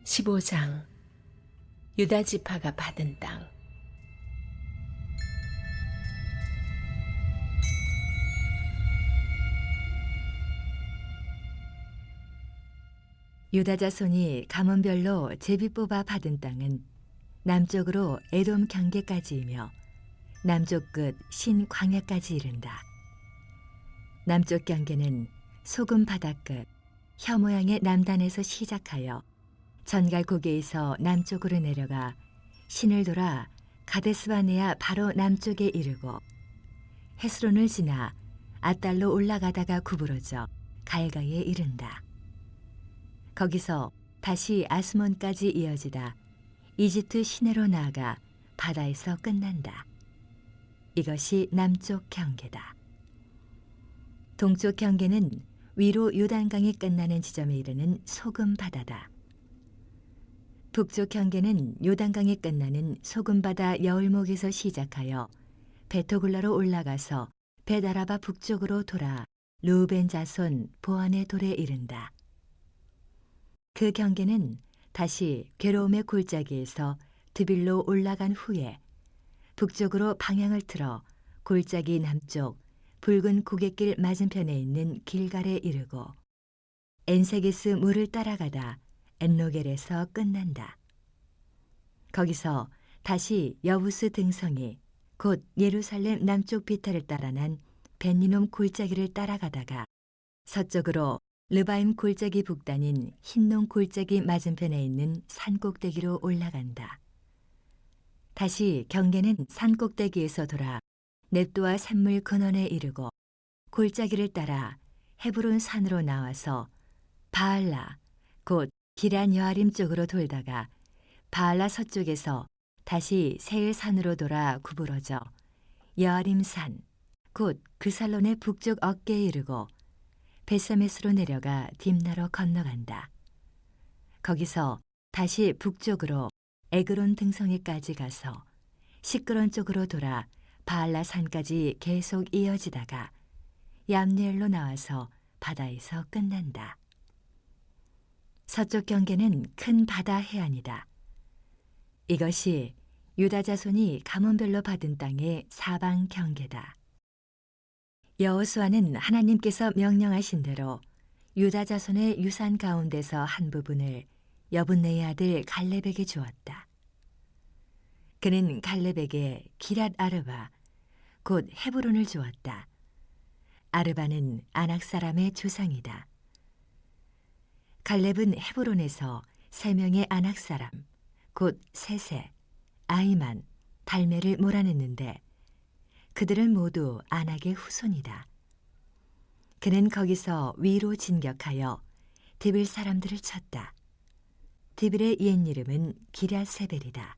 15장 유다 지파가 받은 땅. 유다 자손이 가문별로 제비 뽑아 받은 땅은 남쪽으로 에돔 경계까지이며 남쪽 끝 신 광야까지 이른다. 남쪽 경계는 소금 바다 끝 혀 모양의 남단에서 시작하여 전갈 고개에서 남쪽으로 내려가 신을 돌아 가데스바네아 바로 남쪽에 이르고 헤스론을 지나 아달로 올라가다가 구부러져 갈가에 이른다. 거기서 다시 아스몬까지 이어지다 이집트 시내로 나아가 바다에서 끝난다. 이것이 남쪽 경계다. 동쪽 경계는 위로 요단강이 끝나는 지점에 이르는 소금 바다다. 북쪽 경계는 요단강이 끝나는 소금 바다 여울목에서 시작하여 베토굴라로 올라가서 베다라바 북쪽으로 돌아 르우벤 자손 보안의 돌에 이른다. 그 경계는 다시 괴로움의 골짜기에서 드빌로 올라간 후에 북쪽으로 방향을 틀어 골짜기 남쪽 붉은 고갯길 맞은편에 있는 길갈에 이르고 엔세게스 물을 따라가다 엔로겔에서 끝난다. 거기서 다시 여부스 등성이 곧 예루살렘 남쪽 비탈을 따라 난 벤니놈 골짜기를 따라가다가 서쪽으로 르바임 골짜기 북단인 흰농 골짜기 맞은편에 있는 산꼭대기로 올라간다. 다시 경계는 산꼭대기에서 돌아 넵도아 샘물 근원에 이르고 골짜기를 따라 헤브론 산으로 나와서 바알라 곧 기란 여아림 쪽으로 돌다가 바알라 서쪽에서 다시 세일 산으로 돌아 구부러져 여아림 산 곧 그살론의 북쪽 어깨에 이르고 베사메스로 내려가 딥나로 건너간다. 거기서 다시 북쪽으로 에그론 등성이까지 가서 시끄런 쪽으로 돌아 바알라 산까지 계속 이어지다가 얌니엘로 나와서 바다에서 끝난다. 서쪽 경계는 큰 바다 해안이다. 이것이 유다 자손이 가문별로 받은 땅의 사방 경계다. 여호수아는 하나님께서 명령하신 대로 유다 자손의 유산 가운데서 한 부분을 여분네의 아들 갈렙에게 주었다. 그는 갈렙에게 기랏 아르바 곧 헤브론을 주었다. 아르바는 아낙 사람의 조상이다. 갈렙은 헤브론에서 3명의 아낙 사람 곧 세세, 아이만, 달메를 몰아냈는데 그들은 모두 아낙의 후손이다. 그는 거기서 위로 진격하여 디빌 사람들을 쳤다. 디빌의 옛 이름은 기랴세벨이다.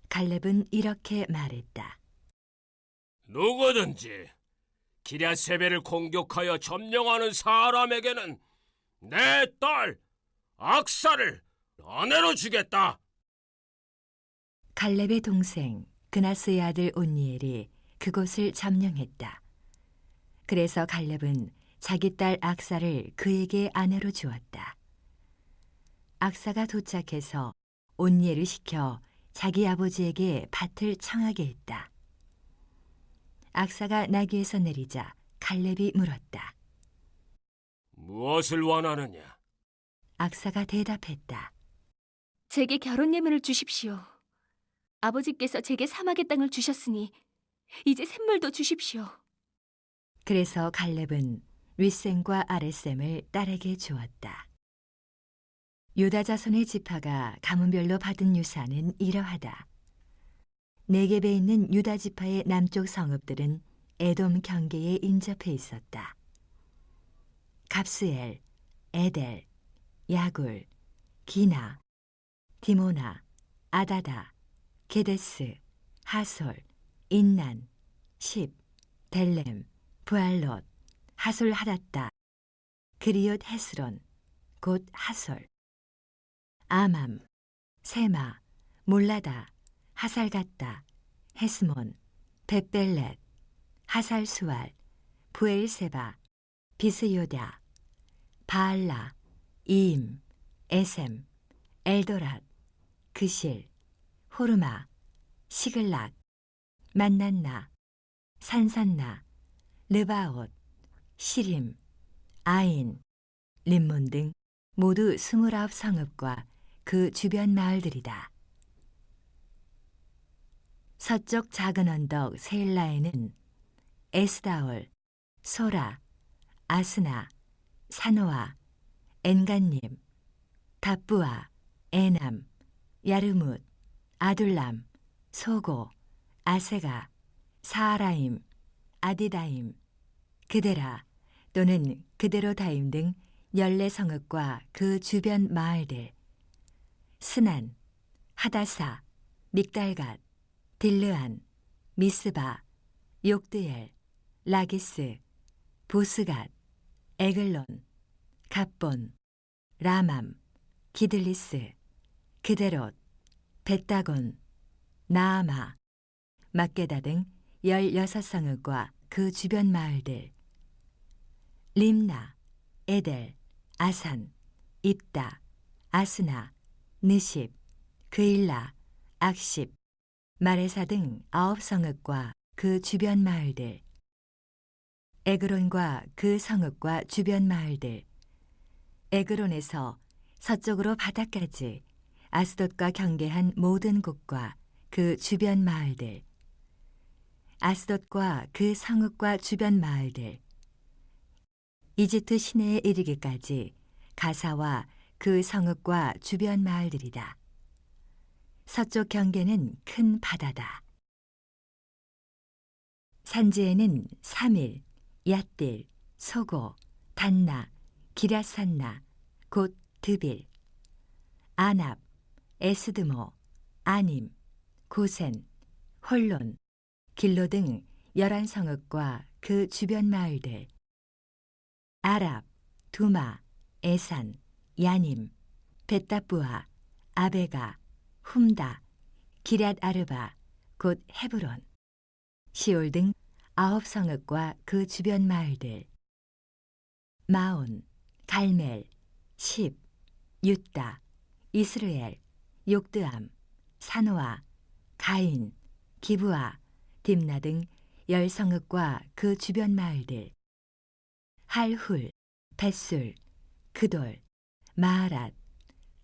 갈렙은 이렇게 말했다. 누구든지 기랴세벨을 공격하여 점령하는 사람에게는 내 딸 악사를 아내로 주겠다. 갈렙의 동생 그나스의 아들 온니엘이 그곳을 점령했다. 그래서 갈렙은 자기 딸 악사를 그에게 아내로 주었다. 악사가 도착해서 온니엘을 시켜 자기 아버지에게 밭을 청하게 했다. 악사가 나귀에서 내리자 갈렙이 물었다. 무엇을 원하느냐? 악사가 대답했다. 제게 결혼 예물을 주십시오. 아버지께서 제게 사막의 땅을 주셨으니 이제 샘물도 주십시오. 그래서 갈렙은 윗셈과 아랫셈을 딸에게 주었다. 유다 자손의 지파가 가문별로 받은 유산은 이러하다. 네겝에 있는 유다 지파의 남쪽 성읍들은 에돔 경계에 인접해 있었다. 갑스엘, 에델, 야굴, 기나, 디모나, 아다다, 게데스, 하솔, 인난, 십, 델렘, 부알롯, 하솔 하닷다, 그리옷 헤스론, 곧 하솔, 아맘, 세마, 몰라다, 하살갓다, 헤스몬, 벳벨렛, 하살수알, 부엘세바, 비스요다, 바알라, 이임, 에셈, 엘도랏, 그실, 호르마, 시글락, 만난나, 산산나, 르바옷, 시림, 아인, 림몬 등 모두 29성읍과 그 주변 마을들이다. 서쪽 작은 언덕 세일라에는 에스다올, 소라, 아스나, 사노아, 엔간님, 답부아, 에남, 야르뭇, 아둘람, 소고, 아세가, 사하라임, 아디다임, 그데라 또는 그데로다임 등 14성읍과 그 주변 마을들, 스난, 하다사, 믹달갓, 딜르안, 미스바, 욕드엘, 라기스, 보스갓, 에글론, 갑본, 라맘, 기들리스, 그데롯, 벳다곤, 나아마, 막게다 등 16성읍과 그 주변 마을들, 림나, 에델, 아산, 입다, 아스나, 느십, 그일라, 악십, 마레사 등 9성읍과 그 주변 마을들, 에그론과 그 성읍과 주변 마을들, 에그론에서 서쪽으로 바다까지 아스돗과 경계한 모든 곳과 그 주변 마을들, 아스돗과 그 성읍과 주변 마을들, 이집트 시내에 이르기까지 가사와 그 성읍과 주변 마을들이다. 서쪽 경계는 큰 바다다. 산지에는 사밀, 얏딜, 소고, 단나, 기랴산나, 곧 드빌, 아납, 에스드모, 아님, 고센, 홀론, 길로 등 11성읍과 그 주변 마을들, 아랍, 두마, 에산, 야님, 벳다부아, 아베가, 훔다, 기럇 아르바, 곧 헤브론, 시올 등 9성읍과 그 주변 마을들, 마온, 갈멜, 십, 유다, 이스르엘, 욕드암, 사노아, 가인, 기브아, 딥나 등 10성읍과 그 주변 마을들, 할훌, 벳술, 그돌, 마하랏,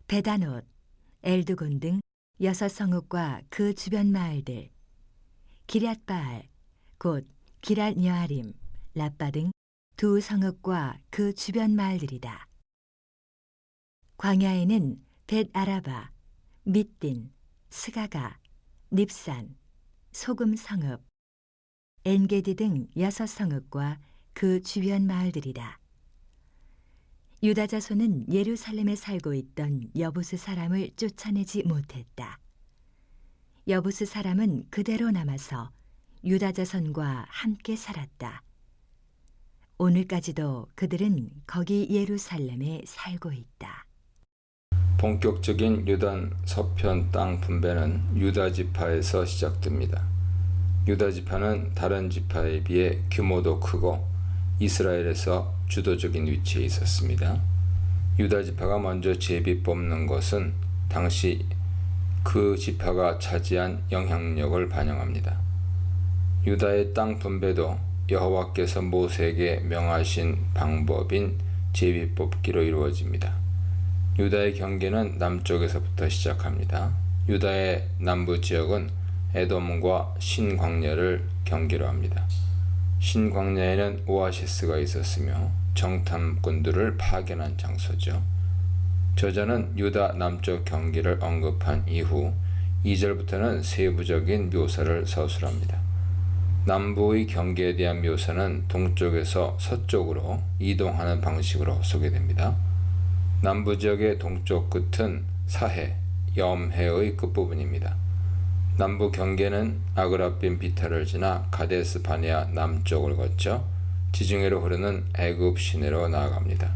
베다노ት, 엘드곤 등 6성읍과 그 주변 마을들, 기럇바알, 곧 기럇여아림, 라빠 등 2성읍과 그 주변 마을들이다. 광야에는 벳아라바, 밑딘, 스가가, 닙산, 소금성읍, 엔게디 등 6성읍과 그 주변 마을들이다. 유다 자손은 예루살렘에 살고 있던 여부스 사람을 쫓아내지 못했다. 여부스 사람은 그대로 남아서 유다 자손과 함께 살았다. 오늘까지도 그들은 거기 예루살렘에 살고 있다. 본격적인 요단 서편 땅 분배는 유다 지파에서 시작됩니다. 유다 지파는 다른 지파에 비해 규모도 크고 이스라엘에서 주도적인 위치에 있었습니다. 유다 지파가 먼저 제비 뽑는 것은 당시 그 지파가 차지한 영향력을 반영합니다. 유다의 땅 분배도 여호와께서 모세에게 명하신 방법인 제비 뽑기로 이루어집니다. 유다의 경계는 남쪽에서부터 시작합니다. 유다의 남부 지역은 에돔과 신광야를 경계로 합니다. 신광야에는 오아시스가 있었으며 정탐꾼들을 파견한 장소죠. 저자는 유다 남쪽 경계를 언급한 이후 2절부터는 세부적인 묘사를 서술합니다. 남부의 경계에 대한 묘사는 동쪽에서 서쪽으로 이동하는 방식으로 소개됩니다. 남부 지역의 동쪽 끝은 사해, 염해의 끝부분입니다. 남부 경계는 아그라빈 비탈을 지나 가데스 바네아 남쪽을 거쳐 지중해로 흐르는 애굽 시내로 나아갑니다.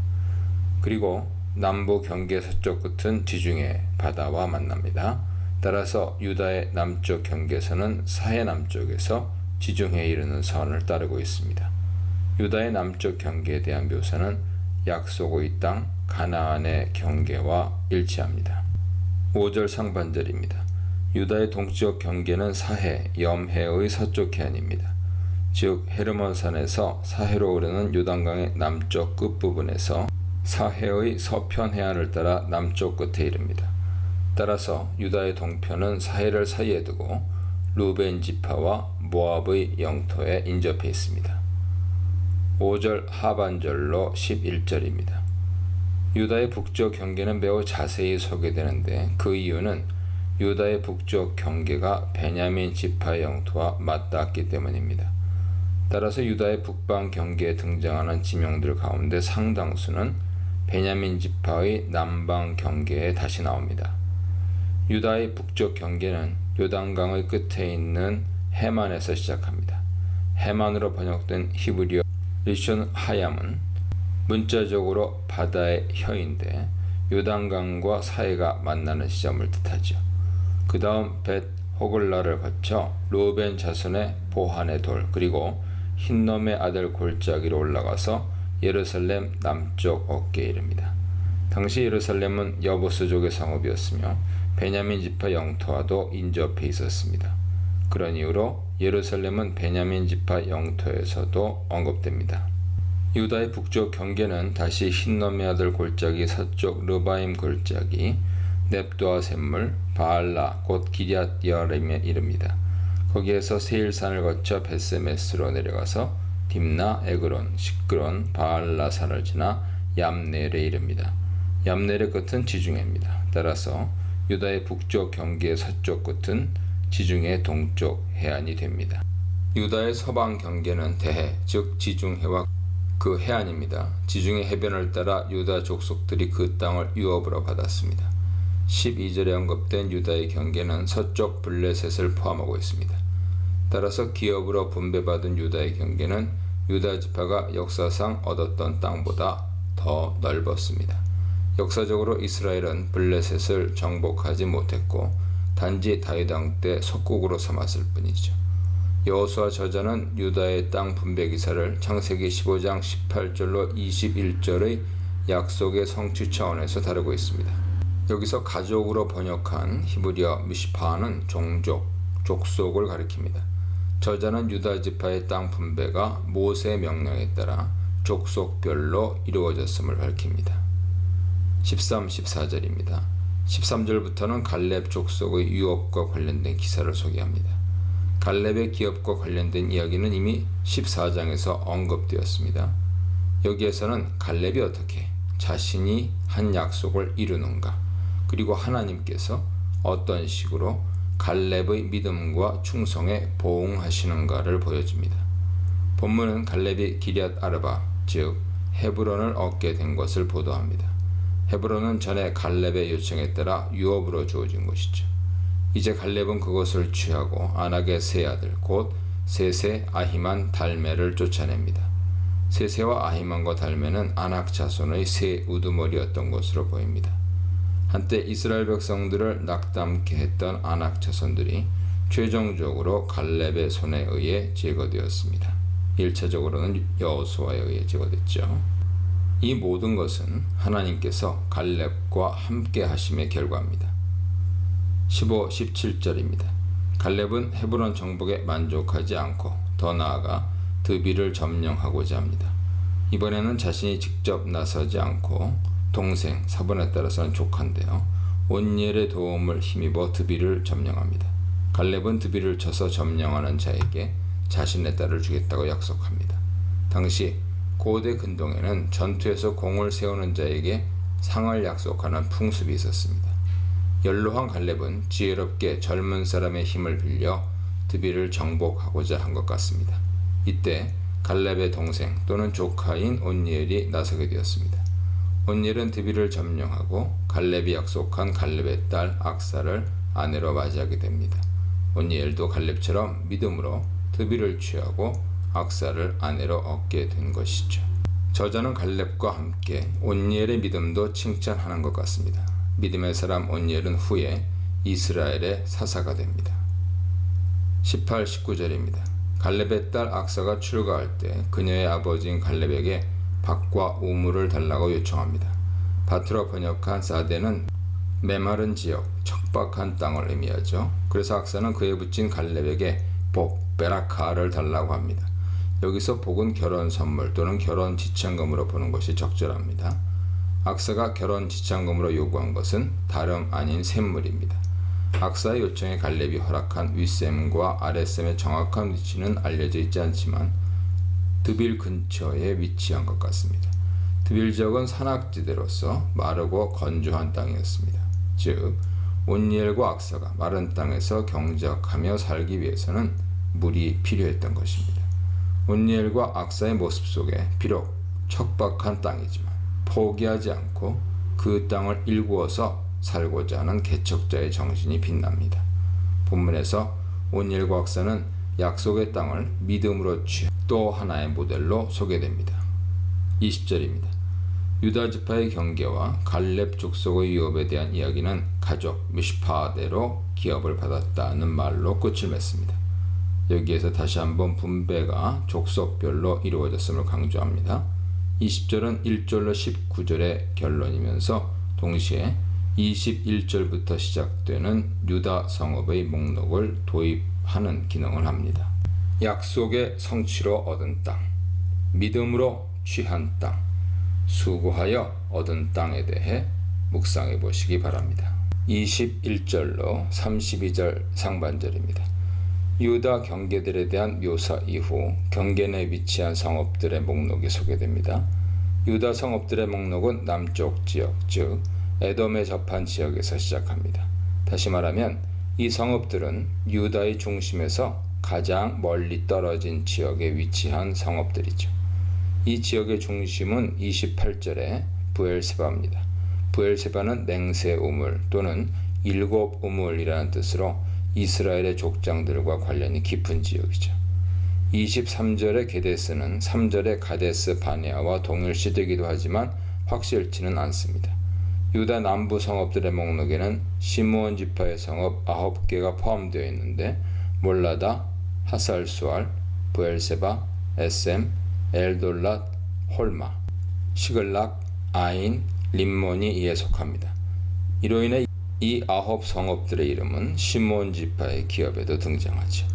그리고 남부 경계 서쪽 끝은 지중해 바다와 만납니다. 따라서 유다의 남쪽 경계선은 사해 남쪽에서 지중해에 이르는 선을 따르고 있습니다. 유다의 남쪽 경계에 대한 묘사는 약속의 땅 가나안의 경계와 일치합니다. 5절 상반절입니다. 유다의 동쪽 경계는 사해, 염해의 서쪽 해안입니다. 즉 헤르몬산에서 사해로 흐르는 요단강의 남쪽 끝부분에서 사해의 서편 해안을 따라 남쪽 끝에 이릅니다. 따라서 유다의 동편은 사해를 사이에 두고 루벤 지파와 모압의 영토에 인접해 있습니다. 5절 하반절로 11절입니다. 유다의 북쪽 경계는 매우 자세히 소개되는데 그 이유는 유다의 북쪽 경계가 베냐민 지파의 영토와 맞닿았기 때문입니다. 따라서 유다의 북방 경계에 등장하는 지명들 가운데 상당수는 베냐민 지파의 남방 경계에 다시 나옵니다. 유다의 북쪽 경계는 요단강의 끝에 있는 해만에서 시작합니다. 해만으로 번역된 히브리어 리숀 하얌은 문자적으로 바다의 혀인데 요단강과 사해가 만나는 지점을 뜻하죠. 그 다음 벳 호글라를 거쳐 루벤 자손의 보한의 돌 그리고 흰놈의 아들 골짜기로 올라가서 예루살렘 남쪽 어깨에 이릅니다. 당시 예루살렘은 여부수족의 성읍이었으며 베냐민 지파 영토와도 인접해 있었습니다. 그런 이유로 예루살렘은 베냐민 지파 영토에서도 언급됩니다. 유다의 북쪽 경계는 다시 흰놈의 아들 골짜기 서쪽 르바임 골짜기 넵도아 샘물 바알라 곧 기럇 여아림에 이릅니다. 거기에서 세일산을 거쳐 벳세메스로 내려가서 딥나, 에그론, 시크론, 바알라 산을 지나 얌넬에 이릅니다. 얌넬의 끝은 지중해입니다. 따라서 유다의 북쪽 경계의 서쪽 끝은 지중해 동쪽 해안이 됩니다. 유다의 서방 경계는 대해 즉 지중해와 그 해안입니다. 지중해 해변을 따라 유다 족속들이 그 땅을 유업으로 받았습니다. 12절에 언급된 유다의 경계는 서쪽 블레셋을 포함하고 있습니다. 따라서 기업으로 분배받은 유다의 경계는 유다 지파가 역사상 얻었던 땅보다 더 넓었습니다. 역사적으로 이스라엘은 블레셋을 정복하지 못했고 단지 다윗 왕 때 속국으로 삼았을 뿐이죠. 여호수아 저자는 유다의 땅 분배 기사를 창세기 15장 18절로 21절의 약속의 성취 차원에서 다루고 있습니다. 여기서 가족으로 번역한 히브리어 미시파는 종족, 족속을 가리킵니다. 저자는 유다 지파의 땅 분배가 모세 명령에 따라 족속별로 이루어졌음을 밝힙니다. 13, 14절입니다. 13절부터는 갈렙 족속의 유업과 관련된 기사를 소개합니다. 갈렙의 기업과 관련된 이야기는 이미 14장에서 언급되었습니다. 여기에서는 갈렙이 어떻게 자신이 한 약속을 이루는가, 그리고 하나님께서 어떤 식으로 갈렙의 믿음과 충성에 보응하시는가를 보여줍니다. 본문은 갈렙이 기럇 아르바, 즉 헤브론을 얻게 된 것을 보도합니다. 헤브론은 전에 갈렙의 요청에 따라 유업으로 주어진 곳이죠. 이제 갈렙은 그것을 취하고 아낙의 세 아들 곧 세세, 아히만, 달메를 쫓아냅니다. 세세와 아히만과 달메는 아낙 자손의 세 우두머리였던 것으로 보입니다. 한때 이스라엘 백성들을 낙담케 했던 아낙 자손들이 최종적으로 갈렙의 손에 의해 제거되었습니다. 1차적으로는 여호수아에 의해 제거됐죠. 이 모든 것은 하나님께서 갈렙과 함께 하심의 결과입니다. 15, 17절입니다. 갈렙은 헤브론 정복에 만족하지 않고 더 나아가 드비를 점령하고자 합니다. 이번에는 자신이 직접 나서지 않고 동생, 사본에 따라서는 조카인데요, 온니엘의 도움을 힘입어 드비를 점령합니다. 갈렙은 드비를 쳐서 점령하는 자에게 자신의 딸을 주겠다고 약속합니다. 당시 고대 근동에는 전투에서 공을 세우는 자에게 상을 약속하는 풍습이 있었습니다. 연로한 갈렙은 지혜롭게 젊은 사람의 힘을 빌려 드비를 정복하고자 한 것 같습니다. 이때 갈렙의 동생 또는 조카인 온니엘이 나서게 되었습니다. 온니엘은 드비를 점령하고 갈렙이 약속한 갈렙의 딸 악사를 아내로 맞이하게 됩니다. 온니엘도 갈렙처럼 믿음으로 드비를 취하고 악사를 아내로 얻게 된 것이죠. 저자는 갈렙과 함께 온니엘의 믿음도 칭찬하는 것 같습니다. 믿음의 사람 온니엘은 후에 이스라엘의 사사가 됩니다. 18, 19절입니다. 갈렙의 딸 악사가 출가할 때 그녀의 아버지인 갈렙에게 밭과 우물을 달라고 요청합니다. 밭으로 번역한 사데는 메마른 지역, 척박한 땅을 의미하죠. 그래서 악사는 그에 붙인 갈렙에게 복, 베라카를 달라고 합니다. 여기서 복은 결혼 선물 또는 결혼 지참금으로 보는 것이 적절합니다. 악사가 결혼 지참금으로 요구한 것은 다름 아닌 샘물입니다. 악사의 요청에 갈렙이 허락한 윗샘과 아랫샘의 정확한 위치는 알려져 있지 않지만 드빌 근처에 위치한 것 같습니다. 드빌 지역은 산악지대로서 마르고 건조한 땅이었습니다. 즉 온니엘과 악사가 마른 땅에서 경작하며 살기 위해서는 물이 필요했던 것입니다. 온니엘과 악사의 모습 속에 비록 척박한 땅이지만 포기하지 않고 그 땅을 일구어서 살고자 하는 개척자의 정신이 빛납니다. 본문에서 온니엘과 악사는 약속의 땅을 믿음으로 취한 또 하나의 모델로 소개됩니다. 20절입니다. 유다 지파의 경계와 갈렙 족속의 유업에 대한 이야기는 가족 미슈파대로 기업을 받았다는 말로 끝을 맺습니다. 여기에서 다시 한번 분배가 족속별로 이루어졌음을 강조합니다. 20절은 1절로 19절의 결론이면서 동시에 21절부터 시작되는 유다 성읍의 목록을 도입하는 기능을 합니다. 약속의 성취로 얻은 땅, 믿음으로 취한 땅, 수고하여 얻은 땅에 대해 묵상해 보시기 바랍니다. 21절로 32절 상반절입니다. 유다 경계들에 대한 묘사 이후 경계 내 위치한 성읍들의 목록이 소개됩니다. 유다 성읍들의 목록은 남쪽 지역, 즉 에돔에 접한 지역에서 시작합니다. 다시 말하면 이 성읍들은 유다의 중심에서 가장 멀리 떨어진 지역에 위치한 성읍들이죠. 이 지역의 중심은 28절에 부엘세바입니다. 부엘세바는 맹세 우물 또는 일곱 우물이라는 뜻으로 이스라엘의 족장들과 관련이 깊은 지역이죠. 23절의 게데스는 3절의 가데스 바네아와 동일시되기도 하지만 확실치는 않습니다. 유다 남부 성읍들의 목록에는 시므온 지파의 성읍 9개가 포함되어 있는데 몰라다, 하살수알, 부엘세바, 에셈, 엘돌랏, 홀마, 시글락, 아인, 림몬이 이에 속합니다. 이로 인해 이 9 성읍들의 이름은 시므온 지파의 기업에도 등장하죠.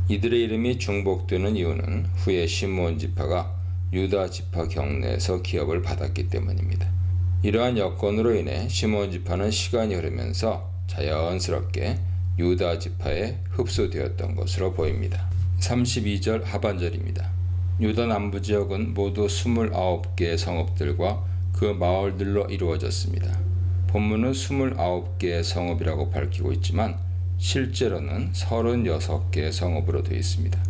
이들의 이름이 중복되는 이유는 후에 시므온 지파가 유다 지파 경내에서 기업을 받았기 때문입니다. 이러한 여건으로 인해 시므온 지파는 시간이 흐르면서 자연스럽게 유다 지파에 흡수되었던 것으로 보입니다. 32절 하반절입니다. 유다 남부 지역은 모두 29개의 성읍들과 그 마을들로 이루어졌습니다. 본문은 29개의 성읍이라고 밝히고 있지만 실제로는 36개의 성읍으로 되어 있습니다.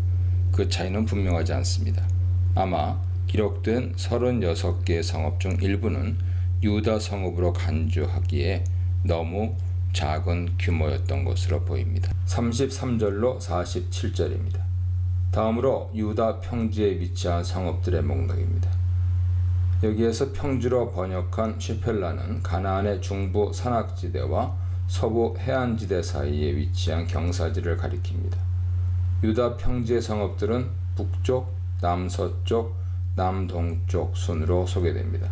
그 차이는 분명하지 않습니다. 아마 기록된 36개의 성읍 중 일부는 유다 성읍으로 간주하기에 너무 작은 규모였던 것으로 보입니다. 33절로 47절입니다. 다음으로 유다 평지에 위치한 성읍들의 목록입니다. 여기에서 평지로 번역한 쉐펠라는 가나안의 중부 산악지대와 서부 해안지대 사이에 위치한 경사지를 가리킵니다. 유다 평지의 성읍들은 북쪽, 남서쪽, 남동쪽 순으로 소개됩니다.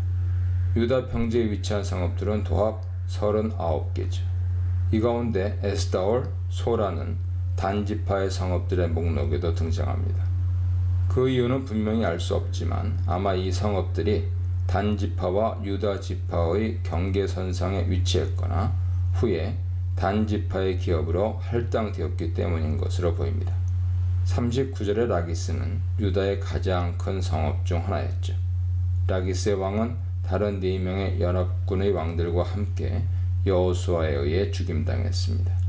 유다 평지에 위치한 성읍들은 도합 39개죠. 이 가운데 에스다올, 소라는 단지파의 성읍들의 목록에도 등장합니다. 그 이유는 분명히 알 수 없지만 아마 이 성읍들이 단지파와 유다 지파의 경계선상에 위치했거나 후에 단지파의 기업으로 할당되었기 때문인 것으로 보입니다. 39절의 라기스는 유다의 가장 큰 성읍 중 하나였죠. 라기스의 왕은 다른 4명의 연합군의 왕들과 함께 여호수아에 의해 죽임당했습니다.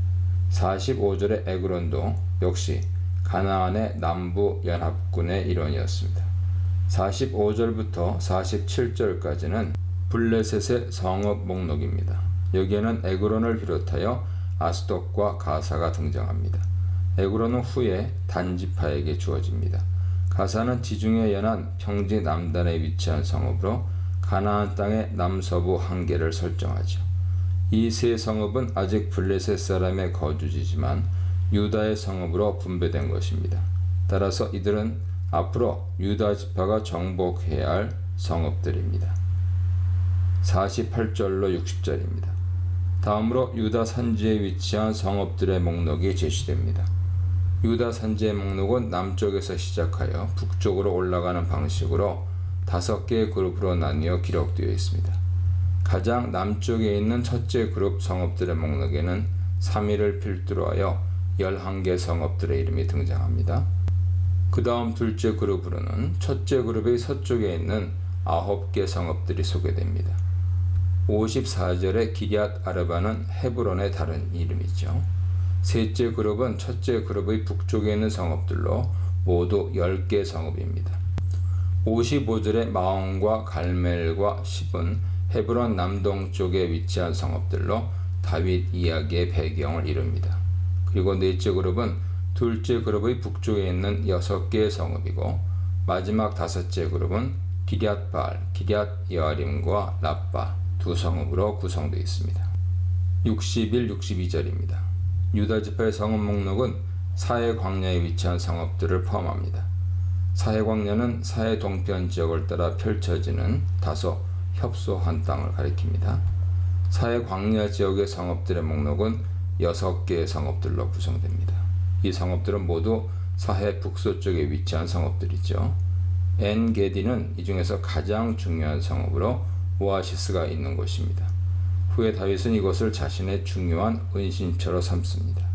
45절의 에그론도 역시 가나안의 남부 연합군의 일원이었습니다. 45절부터 47절까지는 블레셋의 성읍 목록입니다. 여기에는 에그론을 비롯하여 아스돗과 가사가 등장합니다. 에그론은 후에 단지파에게 주어집니다. 가사는 지중해 연안 평지 남단에 위치한 성읍으로 가나안 땅의 남서부 한계를 설정하죠. 이 세 성읍은 아직 블레셋 사람의 거주지지만 유다의 성읍으로 분배된 것입니다. 따라서 이들은 앞으로 유다 지파가 정복해야 할 성읍들입니다. 48절로 60절입니다. 다음으로 유다 산지에 위치한 성읍들의 목록이 제시됩니다. 유다 산지의 목록은 남쪽에서 시작하여 북쪽으로 올라가는 방식으로 5개의 그룹으로 나뉘어 기록되어 있습니다. 가장 남쪽에 있는 첫째 그룹 성읍들의 목록에는 3위를 필두로 하여 11개 성읍들의 이름이 등장합니다. 그 다음 둘째 그룹으로는 첫째 그룹의 서쪽에 있는 9개 성읍들이 소개됩니다. 54절의 기럇 아르바는 헤브론의 다른 이름이죠. 셋째 그룹은 첫째 그룹의 북쪽에 있는 성읍들로 모두 10개 성읍입니다. 55절의 마온과 갈멜과 십은 헤브론 남동쪽에 위치한 성읍들로 다윗 이야기의 배경을 이룹니다. 그리고 넷째 그룹은 둘째 그룹의 북쪽에 있는 6개의 성읍이고 마지막 5째 그룹은 기럇바알, 기럇여아림과 라빠 두 성읍으로 구성되어 있습니다. 61, 62절입니다. 유다 지파의 성읍 목록은 사해 광야에 위치한 성읍들을 포함합니다. 사해 광야는 사해 동편 지역을 따라 펼쳐지는 다소 협소한 땅을 가리킵니다. 사해 광야 지역의 성읍들의 목록은 6개의 성읍들로 구성됩니다. 이 성읍들은 모두 사해 북서쪽에 위치한 성읍들이죠. 엔게디는 이 중에서 가장 중요한 성읍으로 오아시스가 있는 곳입니다. 후에 다윗은 이것을 자신의 중요한 은신처로 삼습니다.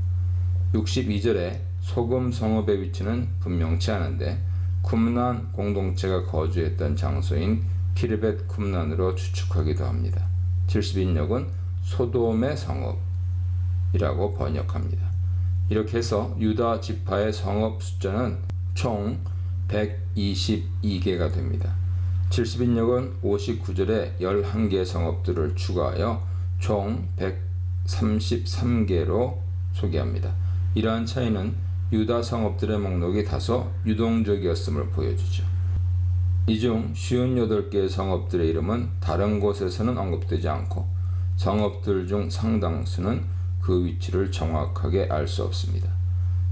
62절에 소금 성읍의 위치는 분명치 않은데 쿰난 공동체가 거주했던 장소인 키르벳 쿰난으로 추측하기도 합니다. 71역은 소돔의 성읍이라고 번역합니다. 이렇게 해서 유다 지파의 성읍 숫자는 총 122개가 됩니다. 71역은 59절에 11개 성읍들을 추가하여 총 133개로 소개합니다. 이러한 차이는 유다 성읍들의 목록이 다소 유동적이었음을 보여주죠. 이 중 58개의 성읍들의 이름은 다른 곳에서는 언급되지 않고 성읍들 중 상당수는 그 위치를 정확하게 알 수 없습니다.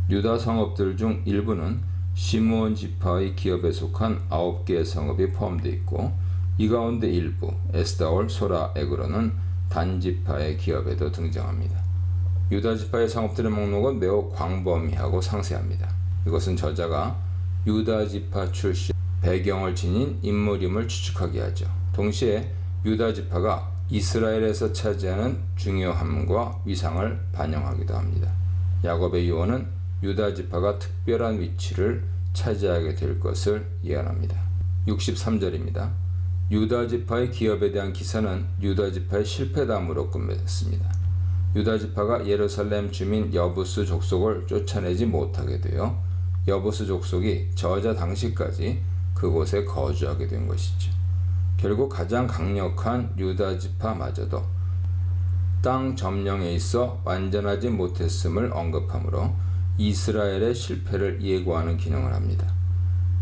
유다 성읍들 중 일부는 시므온 지파의 기업에 속한 9개의 성읍이 포함되어 있고 이 가운데 일부 에스다올, 소라, 에그로는 단 지파의 기업에도 등장합니다. 유다 지파의 성읍들의 목록은 매우 광범위하고 상세합니다. 이것은 저자가 유다 지파 출신 배경을 지닌 인물임을 추측하게 하죠. 동시에 유다 지파가 이스라엘에서 차지하는 중요함과 위상을 반영하기도 합니다. 야곱의 유언은 유다 지파가 특별한 위치를 차지하게 될 것을 예언합니다. 63절입니다. 유다 지파의 기업에 대한 기사는 유다 지파의 실패담으로 끝맺습니다. 유다 지파가 예루살렘 주민 여부스 족속을 쫓아내지 못하게 되어 여부스 족속이 저자 당시까지 그곳에 거주하게 된 것이죠. 결국 가장 강력한 유다 지파마저도 땅 점령에 있어 완전하지 못했음을 언급하므로 이스라엘의 실패를 예고하는 기능을 합니다.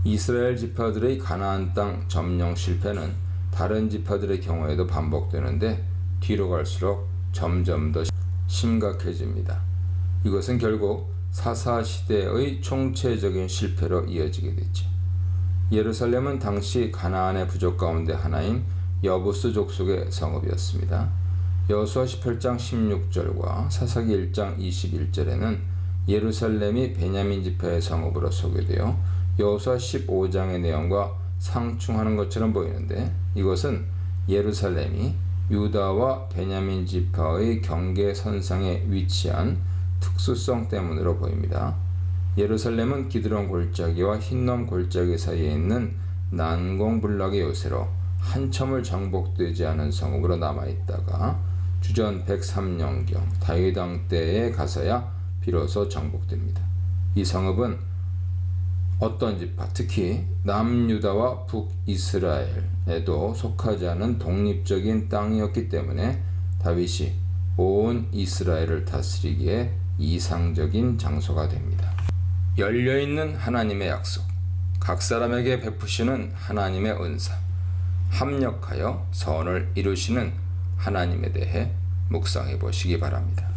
이스라엘 지파들의 가나안 땅 점령 실패는 다른 지파들의 경우에도 반복되는데 뒤로 갈수록 점점 더 심각해집니다. 이것은 결국 사사시대의 총체적인 실패로 이어지게 됐죠. 예루살렘은 당시 가나안의 부족 가운데 하나인 여부스 족속의 성읍이었습니다. 여호수아 18장 16절과 사사기 1장 21절에는 예루살렘이 베냐민 지파의 성읍으로 소개되어 여호수아 15장의 내용과 상충하는 것처럼 보이는데 이것은 예루살렘이 유다와 베냐민 지파의 경계선상에 위치한 특수성 때문으로 보입니다. 예루살렘은 기드론 골짜기와 흰놈 골짜기 사이에 있는 난공불락의 요새로 한참을 정복되지 않은 성읍으로 남아있다가 주전 103년경 다윗 왕 때에 가서야 비로소 정복됩니다. 이 성읍은 어떤 지파, 특히 남유다와 북이스라엘에도 속하지 않은 독립적인 땅이었기 때문에 다윗이 온 이스라엘을 다스리기에 이상적인 장소가 됩니다. 열려있는 하나님의 약속, 각 사람에게 베푸시는 하나님의 은사, 합력하여 선을 이루시는 하나님에 대해 묵상해 보시기 바랍니다.